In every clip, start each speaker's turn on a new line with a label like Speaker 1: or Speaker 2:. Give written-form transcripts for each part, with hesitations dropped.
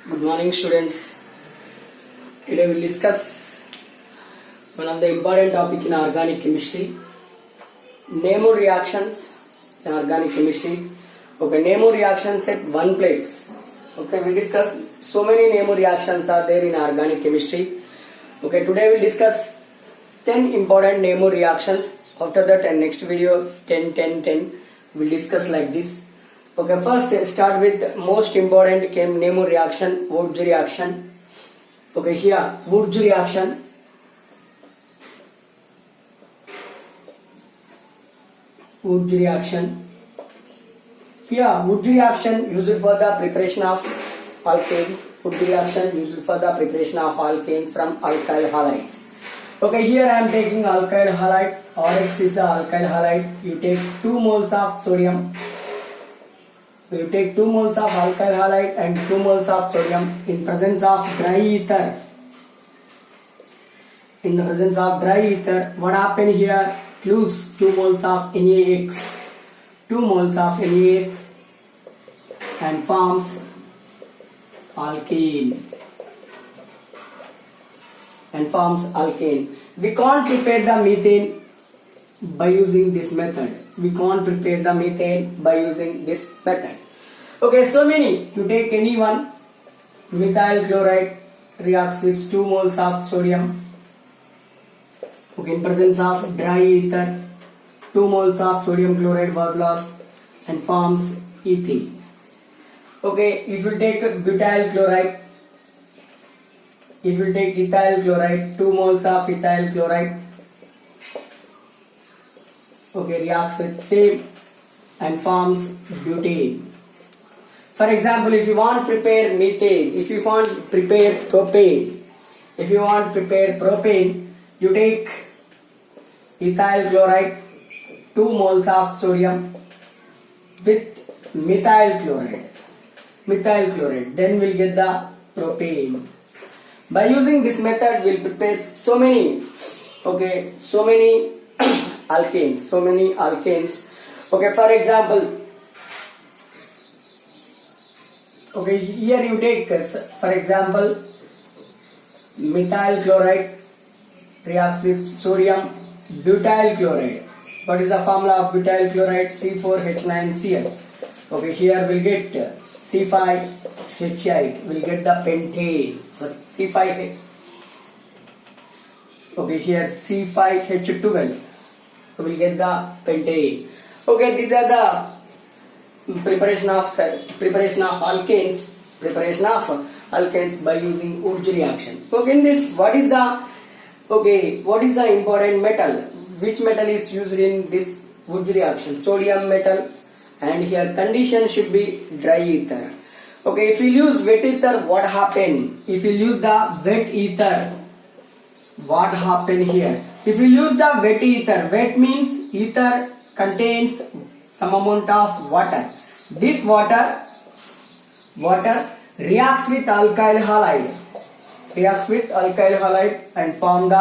Speaker 1: Good morning, students. Today we'll discuss one of the important topic in organic chemistry, Nemours reactions in organic chemistry. Okay, Nemours reactions at one place. Okay, we'll discuss so many Nemours reactions are there in organic chemistry. Okay, today we'll discuss 10 important Nemours reactions. After that, and next videos 10, 10, 10. We'll discuss like this. Okay, first start with most important Nemours reaction, Wurtz reaction. Okay, here Wurtz reaction. Wurtz reaction. Here Wurtz reaction used for the preparation of alkanes. Wurtz reaction used for the preparation of alkanes from alkyl halides. Okay, here I am taking alkyl halide. RX is the alkyl halide. You take 2 moles of sodium. You take 2 moles of alkyl halide and 2 moles of sodium in presence of dry ether. In the presence of dry ether, what happened here? Lose 2 moles of NaX. 2 moles of NaX and forms alkane. And forms alkane. We can't prepare the methane by using this method. We can't prepare the methane by using this method. Okay, so many. You take any one. Methyl chloride reacts with 2 moles of sodium. Okay, in presence of dry ether, 2 moles of sodium chloride was lost and forms ethene. Okay, if you take butyl chloride, if you take ethyl chloride, 2 moles of ethyl chloride, okay, reacts with same and forms butane. For example, if you want to prepare methane, if you want to prepare propane, if you want to prepare propane, you take ethyl chloride, 2 moles of sodium with methyl chloride. Methyl chloride, then we'll get the propane. By using this method, we'll prepare so many alkanes. Okay, for example, okay, here you take, for example, methyl chloride reacts with sodium butyl chloride. What is the formula of butyl chloride? C4H9Cl. Okay, here we'll get C5H8. We'll get the pentane. Sorry, C5H. Okay, here C5H12. So we'll get the pentane. Okay, these are the preparation of alkanes by using Wurtz reaction. Okay, in this, what is the important metal? Which metal is used in this Wurtz reaction? Sodium metal, and here condition should be dry ether. Okay, if you use wet ether, what happen? If you use the wet ether, what happen here? If you use the wet ether, wet means ether contains some amount of water. This water reacts with alkyl halide, and form the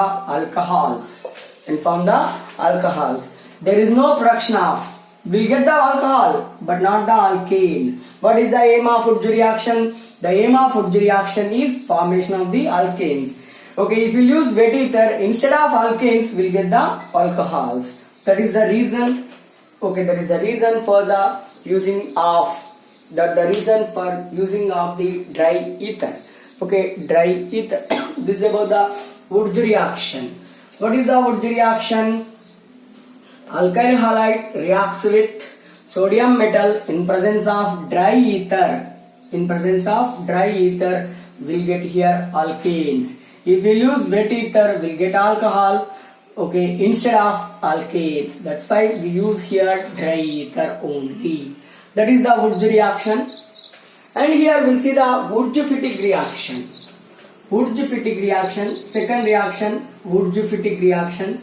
Speaker 1: alcohols. There is no production of. We get the alcohol, but not the alkane. What is the aim of Wurtz reaction? The aim of Wurtz reaction is formation of the alkanes. Okay, if you use wet ether, instead of alkanes, we'll get the alcohols. That is the reason. Okay, that is the reason for the using of the dry ether. Okay, dry ether. This is about the Wurtz reaction. What is the Wurtz reaction? Alkyl halide reacts with sodium metal in presence of dry ether. In presence of dry ether, we'll get here alkanes. If we use wet ether, we'll get alcohol. Okay, instead of alkanes. That's why we use here dry ether only. That is the Wurtz reaction. And here we'll see the Wurtz-Fittig reaction. Wurtz-Fittig reaction. Second reaction, Wurtz-Fittig reaction.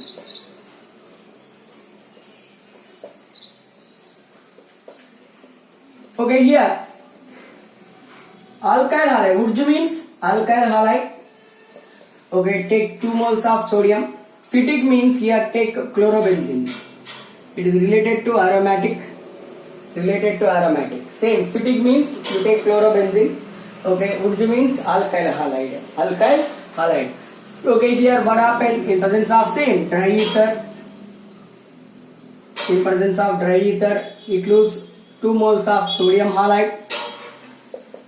Speaker 1: Okay, here alkyl halide. Wurtz means alkyl halide. Okay, take 2 moles of sodium. Fittig means here take chlorobenzene. It is related to aromatic. Same, Fittig means you take chlorobenzene Okay, Urju means alkyl halide. Alkyl halide. Okay, here what happened in presence of same dry ether. In presence of dry ether, it loses 2 moles of sodium halide.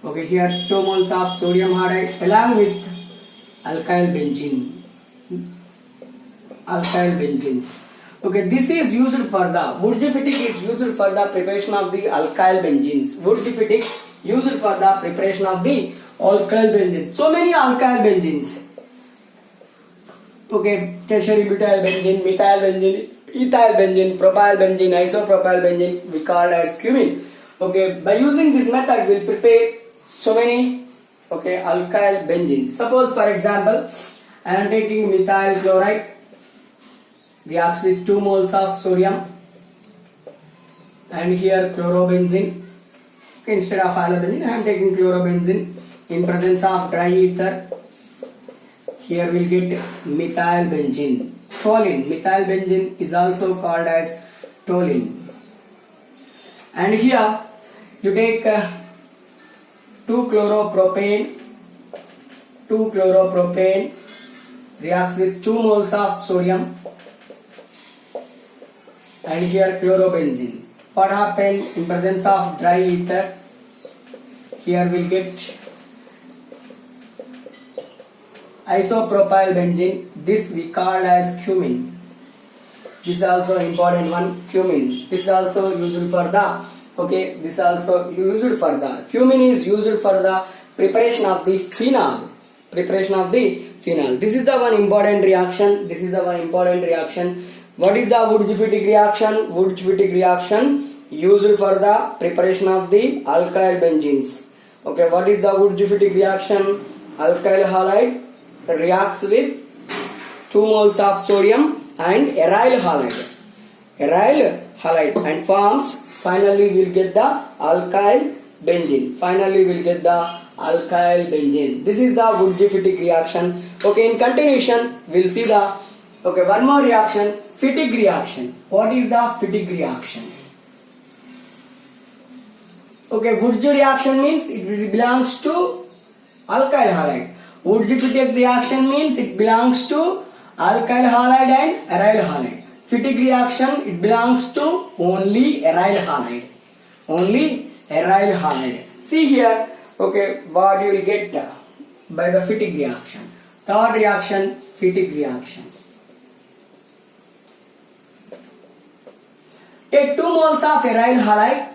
Speaker 1: Okay, here 2 moles of sodium halide along with alkyl benzene. Alkyl benzene. Okay, this is used for the Wurtz-Fittig is used for the preparation of the alkyl benzenes. Wurtz-Fittig used for the preparation of the alkyl benzenes. So many alkyl benzenes. Okay, tertiary butyl benzene, methyl benzene, ethyl benzene, propyl benzene, isopropyl benzene, we call as cumin. Okay, by using this method, we will prepare so many alkyl benzenes. Suppose, for example, I am taking methyl chloride, reacts with 2 moles of sodium, and here chlorobenzene. Okay, instead of halobenzene, I am taking chlorobenzene in presence of dry ether. Here we will get methyl benzene. Toluene. Methyl benzene is also called as toluene. And here you take 2 chloropropane. 2 chloropropane reacts with 2 moles of sodium. And here chlorobenzene. What happened in presence of dry ether? Here we will get isopropyl benzene. This we call as cumin. This is also important one, cumin. This is also used for the this is also used for the cumin is used for the preparation of the phenol. Preparation of the phenol. This is the one important reaction. This is the one important reaction. What is the Wurtz-Fittig reaction? Wurtz-Fittig reaction used for the preparation of the alkyl benzenes. Okay, what is the Wurtz-Fittig reaction? Alkyl halide reacts with 2 moles of sodium and aryl halide. Aryl halide and forms, finally we will get the alkyl benzene. Finally we will get the alkyl benzene. This is the Wurtz-Fittig reaction. Okay, in continuation we will see the one more reaction, Fittig reaction. What is the Fittig reaction? Okay, Wurtz reaction means it belongs to alkyl halide. Wurtz-Fittig reaction means it belongs to alkyl halide and aryl halide. Fittig reaction, it belongs to only aryl halide. Only aryl halide. See here, what you will get by the Fittig reaction. Third reaction, Fittig reaction. Take 2 moles of aryl halide.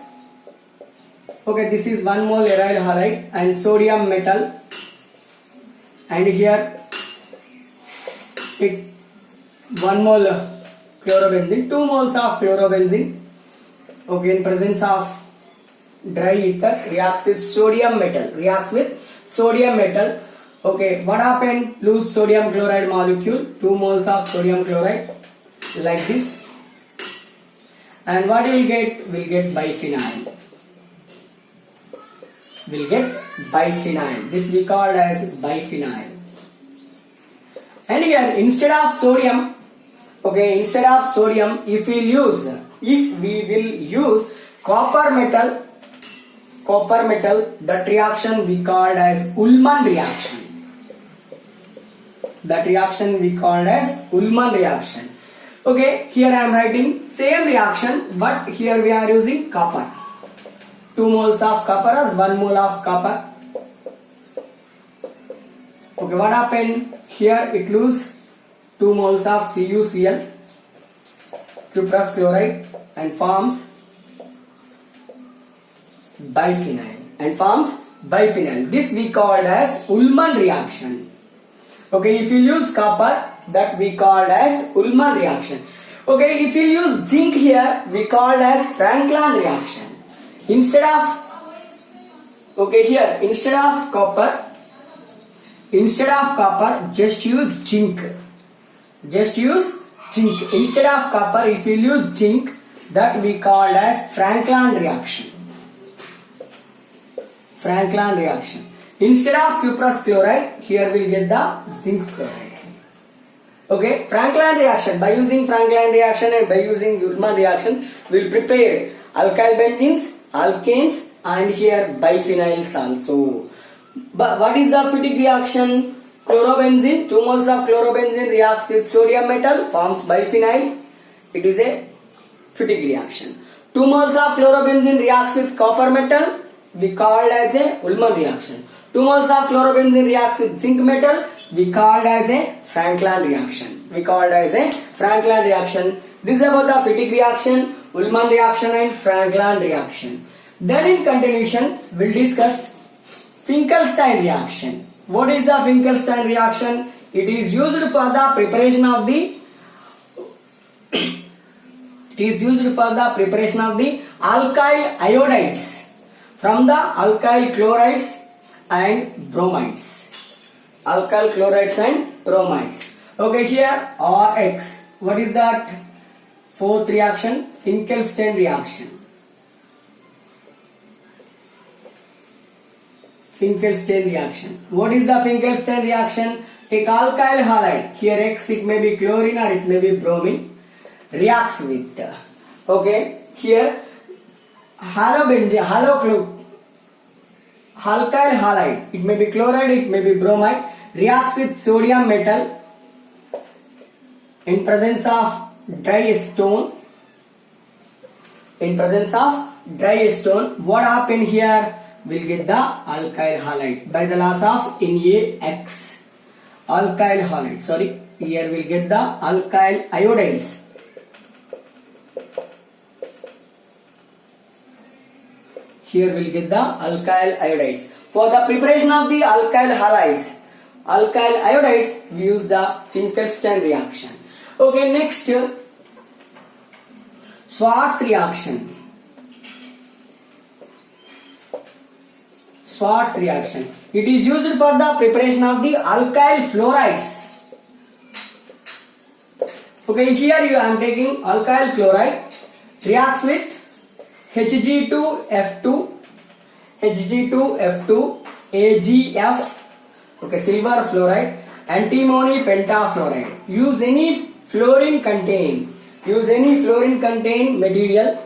Speaker 1: Okay, this is 1 mole aryl halide and sodium metal. And here take 1 mole chlorobenzene, 2 moles of chlorobenzene. Okay, in presence of dry ether, reacts with sodium metal. Reacts with sodium metal. Okay, what happened? Lose sodium chloride molecule, 2 moles of sodium chloride, like this. And what we will get? We will get biphenyl. We will get biphenyl. This we call as biphenyl. And here instead of sodium, if we will use copper metal, that reaction we called as Ullmann reaction. That reaction we called as Ullmann reaction. Okay, here I am writing same reaction, but here we are using copper. 2 moles of copper or 1 mole of copper. Okay, what happened? Here it loses 2 moles of CuCl, cuprous chloride, and forms biphenyl. This we called as Ullmann reaction. Okay, if you use copper, that we called as Ullmann reaction. Okay, if you use zinc here, we called as Franklin reaction. Instead of copper, just use zinc. Instead of copper, if you use zinc, that we called as Franklin reaction. Instead of cuprous chloride, here we will get the zinc chloride. Okay, Franklin reaction. By using Franklin reaction and by using Ullmann reaction, we will prepare alkyl benzenes, alkanes, and here biphenyls also. But what is the Fittig reaction? Chlorobenzene, 2 moles of chlorobenzene reacts with sodium metal, forms biphenyl. It is a Fittig reaction. 2 moles of chlorobenzene reacts with copper metal, we called as a Ullmann reaction. 2 moles of chlorobenzene reacts with zinc metal, we called as a Franklin reaction. This is about the Fittig reaction, Ullmann reaction and Franklin reaction. Then in continuation, we'll discuss Finkelstein reaction. What is the Finkelstein reaction? It is used for the preparation of the alkyl iodides from the alkyl chlorides and bromides. Okay, here RX. What is that? Fourth reaction, Finkelstein reaction. What is the Finkelstein reaction? Take alkyl halide. Here X, it may be chlorine or it may be bromine. Reacts with. Okay, here alkyl halide. It may be chloride, it may be bromide. Reacts with sodium metal in presence of dry stone. What happen here? We'll get the alkyl halide by the loss of NaX. Alkyl halide. Sorry, here we'll get the alkyl iodides. For the preparation of the alkyl iodides, we use the Finkelstein reaction. Okay, next, Schwarz reaction. It is used for the preparation of the alkyl fluorides. Okay, here I am taking alkyl chloride, reacts with Hg2F2, AgF, okay, silver fluoride, antimony pentafluoride. Use any fluorine contain material,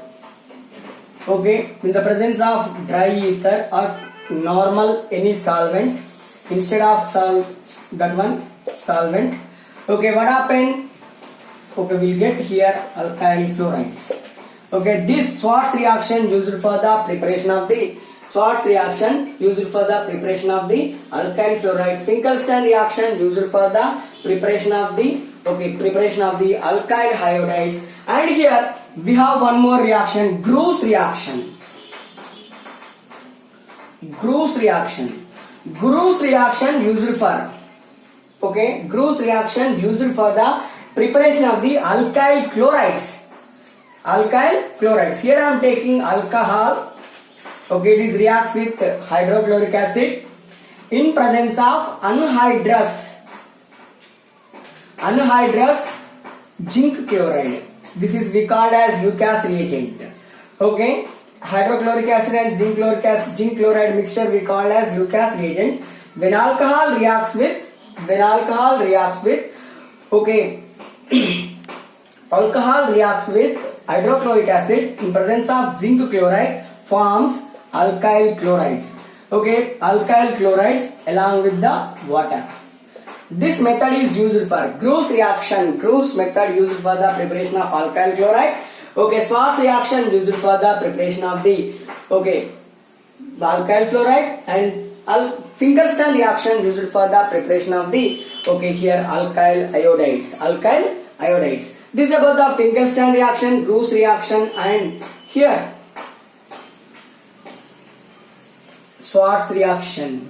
Speaker 1: okay, in the presence of dry ether or normal any solvent instead of solvent. Okay, what happened? Okay, we'll get here alkyl fluorides. Okay, this Schwarz reaction used for the preparation of the alkyl fluoride. Finkelstein reaction used for the preparation of the alkyl iodides. And here we have one more reaction, Gruss reaction. Gruss reaction used for the preparation of the alkyl chlorides. Here I am taking alcohol. Okay, it is reacts with hydrochloric acid in presence of anhydrous zinc chloride. This is we called as Lucas reagent. Okay, hydrochloric acid and zinc chloride mixture we called as Lucas reagent. When alcohol reacts with hydrochloric acid in presence of zinc chloride forms alkyl chlorides. Okay, alkyl chlorides along with the water. This method is used for Gruss reaction. Gruss method used for the preparation of alkyl chloride. Okay, Schwarz reaction used for the preparation of the alkyl fluoride, and Finkelstein reaction used for the preparation of the alkyl iodides. This is about the Finkelstein reaction, Gruss reaction, and here Schwarz reaction.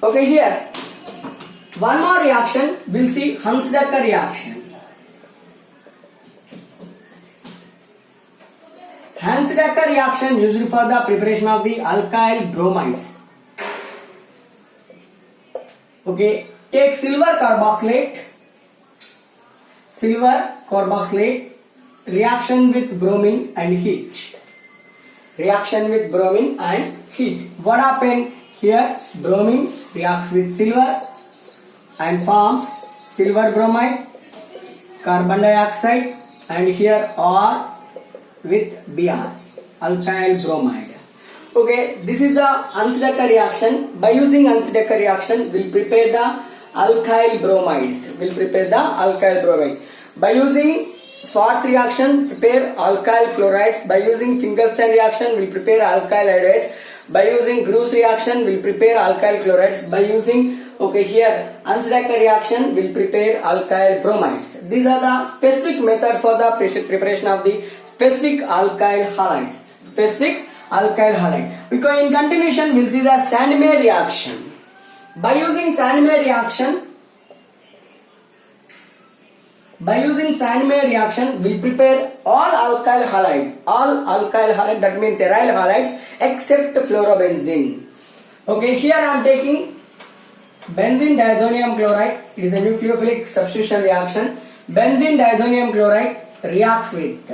Speaker 1: Okay, here one more reaction, we'll see Hunsaker reaction. Hunsaker reaction used for the preparation of the alkyl bromides. Okay, take silver carboxylate reaction with bromine and heat. reaction with bromine and heat. What happened here? Bromine reacts with silver and forms silver bromide, carbon dioxide, and here R with Br, alkyl bromide. Okay, this is the Unsdecker reaction. By using Unsdecker reaction, we'll prepare the alkyl bromides. By using Schwarz reaction, prepare alkyl fluorides. By using Finkelstein reaction, we'll prepare alkyl iodides. By using Groves reaction, we'll prepare alkyl chlorides. By using Unsdecker reaction, we'll prepare alkyl bromides. These are the specific method for the preparation of the specific alkyl halides. Because in continuation, we'll see the Sandmeyer reaction. By using Sandmeyer reaction, we'll prepare all alkyl halide, that means aryl halides except fluorobenzene. Okay, here I am taking benzene diazonium chloride. It is a nucleophilic substitution reaction. Benzene diazonium chloride reacts with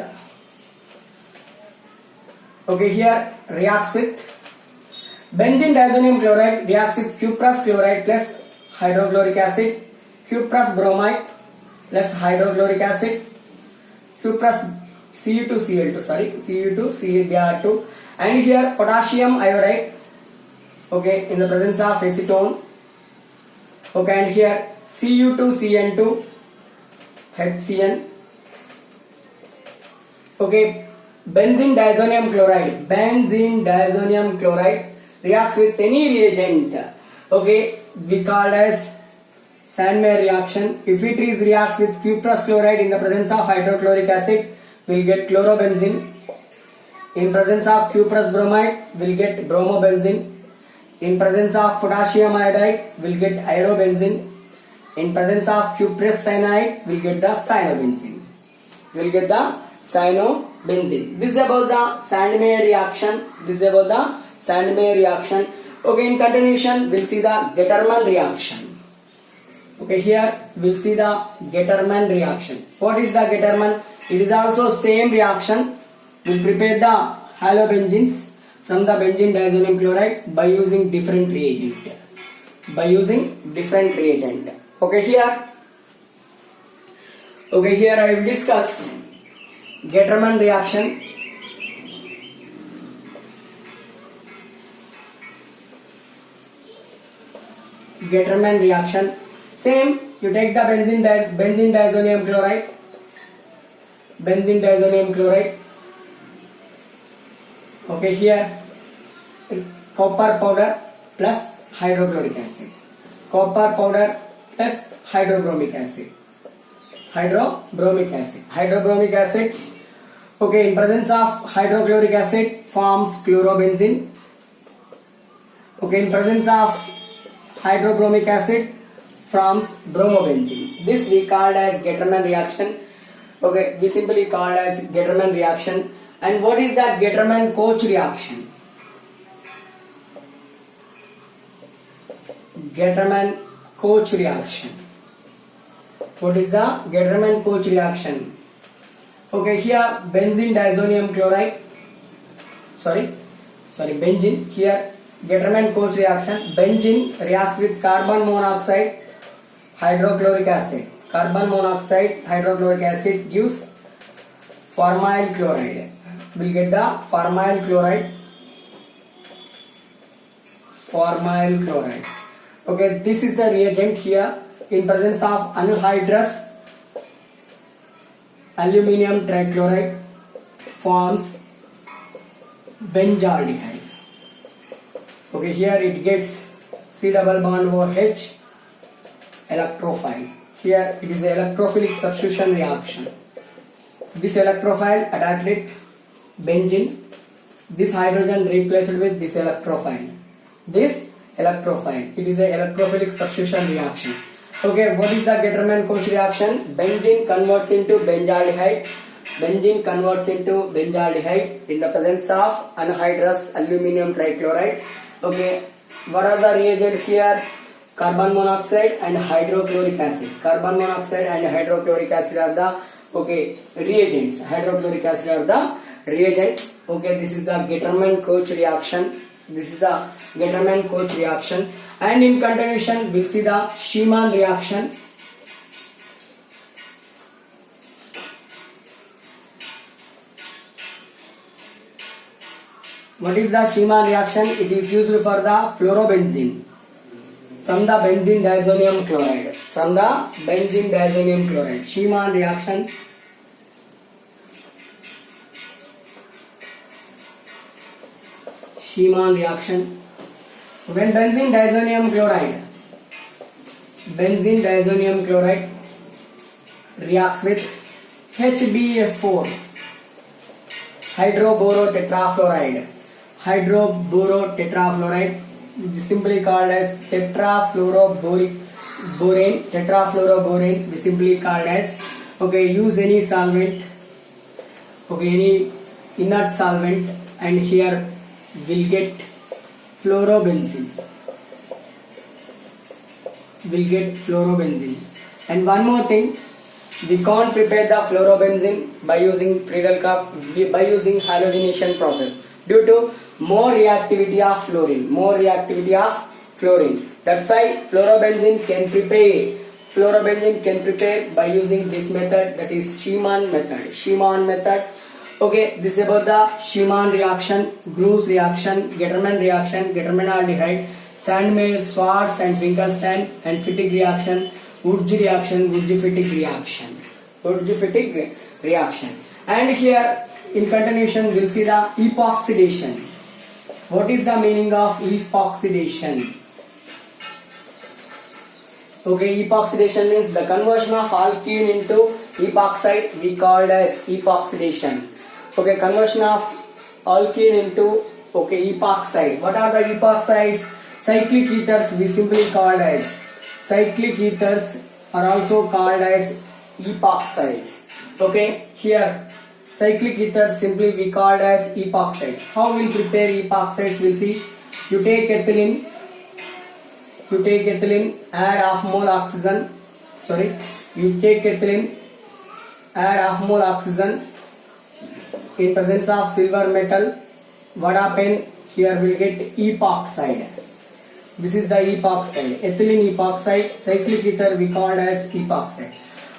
Speaker 1: benzene diazonium chloride reacts with cuprous chloride plus hydrochloric acid, cuprous bromide plus hydrochloric acid, cuprous Cu2Cl2, and here potassium iodide, in the presence of acetone, and here Cu2Cn2, HCN, benzene diazonium chloride reacts with any reagent, we called as Sandmeyer reaction. If it reacts with cuprous chloride in the presence of hydrochloric acid, we'll get chlorobenzene. In presence of cuprous bromide, we'll get bromobenzene. In presence of potassium iodide, we'll get iodobenzene. In presence of cuprous cyanide, we'll get the cyanobenzene. This is about the Sandmeyer reaction. In continuation, we'll see the Getterman reaction. Here we'll see the Getterman reaction. What is the Getterman? It is also same reaction. We'll prepare the halobenzenes from the benzene diazonium chloride by using different reagent. Here I will discuss Getterman reaction. Same, you take the benzene diazonium chloride. Here copper powder plus hydrochloric acid. Hydrobromic acid. In presence of hydrochloric acid forms chlorobenzene. In presence of hydrobromic acid forms bromobenzene. This we called as Getterman reaction. We simply called as Getterman reaction. And what is the Getterman-Koch reaction? What is the Getterman-Koch reaction? Here benzene diazonium chloride. Benzene. Here Getterman-Koch reaction. Benzene reacts with carbon monoxide, hydrochloric acid. Carbon monoxide, hydrochloric acid gives formyl chloride. We'll get the formyl chloride. This is the reagent here. In presence of anhydrous aluminium trichloride forms benzaldehyde. Here it gets C double bond OH electrophile. Here it is an electrophilic substitution reaction. This electrophile attacked with benzene. This hydrogen replaced with this electrophile. It is an electrophilic substitution reaction. What is the Getterman-Koch reaction? Benzene converts into benzaldehyde. In the presence of anhydrous aluminium trichloride. What are the reagents here? Carbon monoxide and hydrochloric acid. Carbon monoxide and hydrochloric acid are the reagents. Hydrochloric acid are the reagents. Okay, this is the Getterman-Koch reaction. This is the Getterman-Koch reaction. And in continuation, we'll see the Schumann reaction. What is the Schumann reaction? It is used for the fluorobenzene from the benzene diazonium chloride. From the benzene diazonium chloride. Schumann reaction. Schumann reaction. When benzene diazonium chloride reacts with HBF4, hydroborotetrafluoride, simply called as tetrafluoroborane, we simply called as, okay, use any solvent, okay, any inert solvent, and here we'll get fluorobenzene. And one more thing, we can't prepare the fluorobenzene by using Friedel-Crafts, by using halogenation process due to more reactivity of fluorine. That's why fluorobenzene can prepare by using this method, that is Schumann method. Okay, this is about the Schumann reaction, Groves reaction, Getterman reaction, Getterman-aldehyde, Sandmeyer-Schwarz and Finkelstein, and Fittig reaction, Wurtz-Fittig reaction. And here in continuation we'll see the epoxidation. What is the meaning of epoxidation? Okay, epoxidation means the conversion of alkene into epoxide, we called as epoxidation. Okay, conversion of alkene into, okay, epoxide. What are the epoxides? Cyclic ethers we simply called as, cyclic ethers are also called as epoxides. Okay, here cyclic ethers simply we called as epoxide. How we'll prepare epoxides? We'll see. You take ethylene, add half mole oxygen. You take ethylene, add half mole oxygen in presence of silver metal. What happen? Here we'll get epoxide. This is the epoxide, ethylene epoxide, cyclic ether we called as epoxide.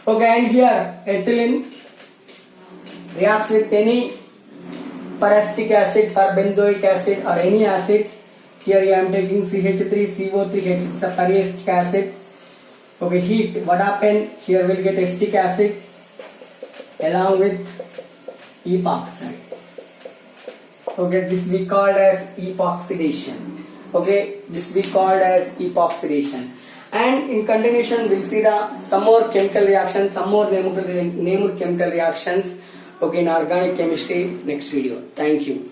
Speaker 1: Okay, and here ethylene reacts with any peracetic acid, perbenzoic acid, or any acid. Here I am taking CH3CO3H, it's a peracetic acid. Okay, heat, what happened? Here we'll get acetic acid along with epoxide. Okay, this we called as epoxidation. Okay, this we called as epoxidation. And in continuation we'll see some more chemical reactions, some more named chemical reactions, okay, in organic chemistry next video. Thank you.